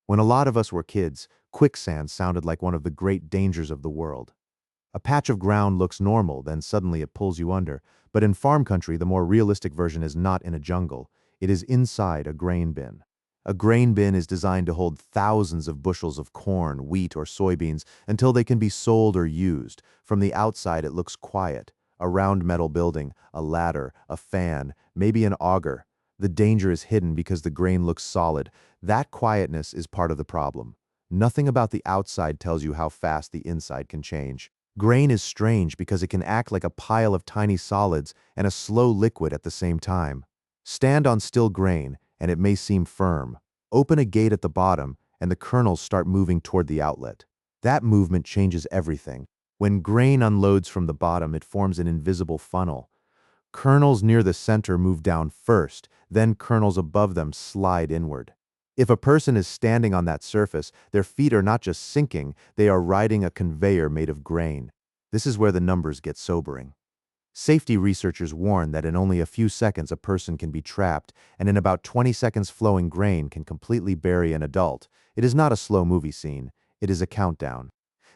When a lot of us were kids, quicksand sounded like one of the great dangers of the world. A patch of ground looks normal, then suddenly it pulls you under. But in farm country, the more realistic version is not in a jungle. It is inside a grain bin. A grain bin is designed to hold thousands of bushels of corn, wheat, or soybeans until they can be sold or used. From the outside, it looks quiet. A round metal building, a ladder, a fan, maybe an auger. The danger is hidden because the grain looks solid. That quietness is part of the problem. Nothing about the outside tells you how fast the inside can change. Grain is strange because it can act like a pile of tiny solids and a slow liquid at the same time. Stand on still grain, and it may seem firm. Open a gate at the bottom, and the kernels start moving toward the outlet. That movement changes everything. When grain unloads from the bottom, it forms an invisible funnel. Kernels near the center move down first, then kernels above them slide inward. If a person is standing on that surface, their feet are not just sinking, they are riding a conveyor made of grain. This is where the numbers get sobering. Safety researchers warn that in only a few seconds a person can be trapped, and in about 20 seconds flowing grain can completely bury an adult. It is not a slow movie scene, it is a countdown.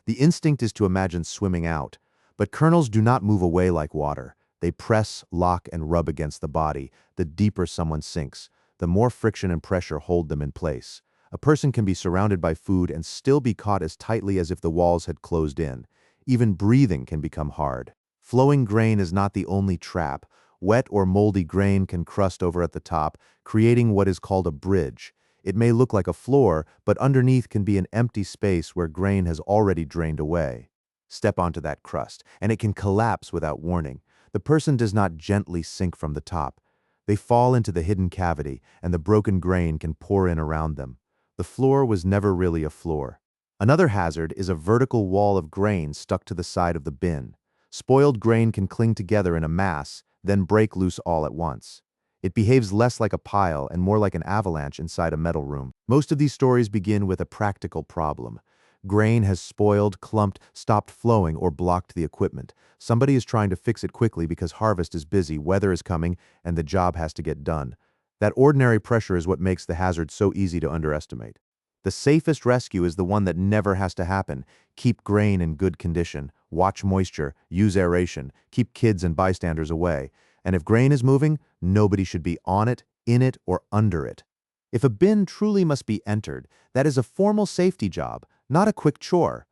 The instinct is to imagine swimming out, but kernels do not move away like water. They press, lock, and rub against the body. The deeper someone sinks, the more friction and pressure hold them in place. A person can be surrounded by food and still be caught as tightly as if the walls had closed in. Even breathing can become hard. Flowing grain is not the only trap. Wet or moldy grain can crust over at the top, creating what is called a bridge. It may look like a floor, but underneath can be an empty space where grain has already drained away. Step onto that crust, and it can collapse without warning. The person does not gently sink from the top. They fall into the hidden cavity, and the broken grain can pour in around them. The floor was never really a floor. Another hazard is a vertical wall of grain stuck to the side of the bin. Spoiled grain can cling together in a mass, then break loose all at once. It behaves less like a pile and more like an avalanche inside a metal room. Most of these stories begin with a practical problem. Grain has spoiled, clumped, stopped flowing, or blocked the equipment. Somebody is trying to fix it quickly because harvest is busy, weather is coming, and the job has to get done. That ordinary pressure is what makes the hazard so easy to underestimate. The safest rescue is the one that never has to happen. Keep grain in good condition, watch moisture, use aeration, keep kids and bystanders away. And if grain is moving, nobody should be on it, in it, or under it. If a bin truly must be entered, that is a formal safety job, not a quick chore.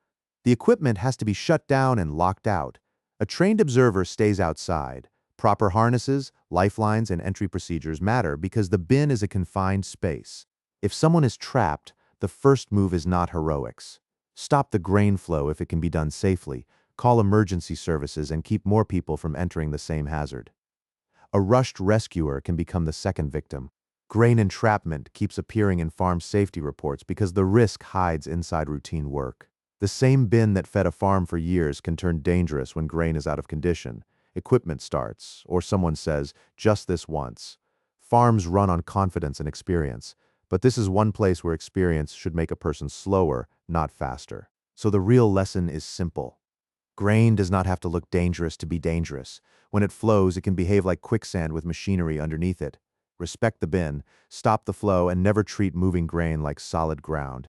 The equipment has to be shut down and locked out. A trained observer stays outside. Proper harnesses, lifelines, and entry procedures matter because the bin is a confined space. If someone is trapped, the first move is not heroics. Stop the grain flow if it can be done safely, call emergency services, and keep more people from entering the same hazard. A rushed rescuer can become the second victim. Grain entrapment keeps appearing in farm safety reports because the risk hides inside routine work. The same bin that fed a farm for years can turn dangerous when grain is out of condition. Equipment starts, or someone says, just this once. Farms run on confidence and experience, but this is one place where experience should make a person slower, not faster. So the real lesson is simple. Grain does not have to look dangerous to be dangerous. When it flows, it can behave like quicksand with machinery underneath it. Respect the bin, stop the flow, and never treat moving grain like solid ground.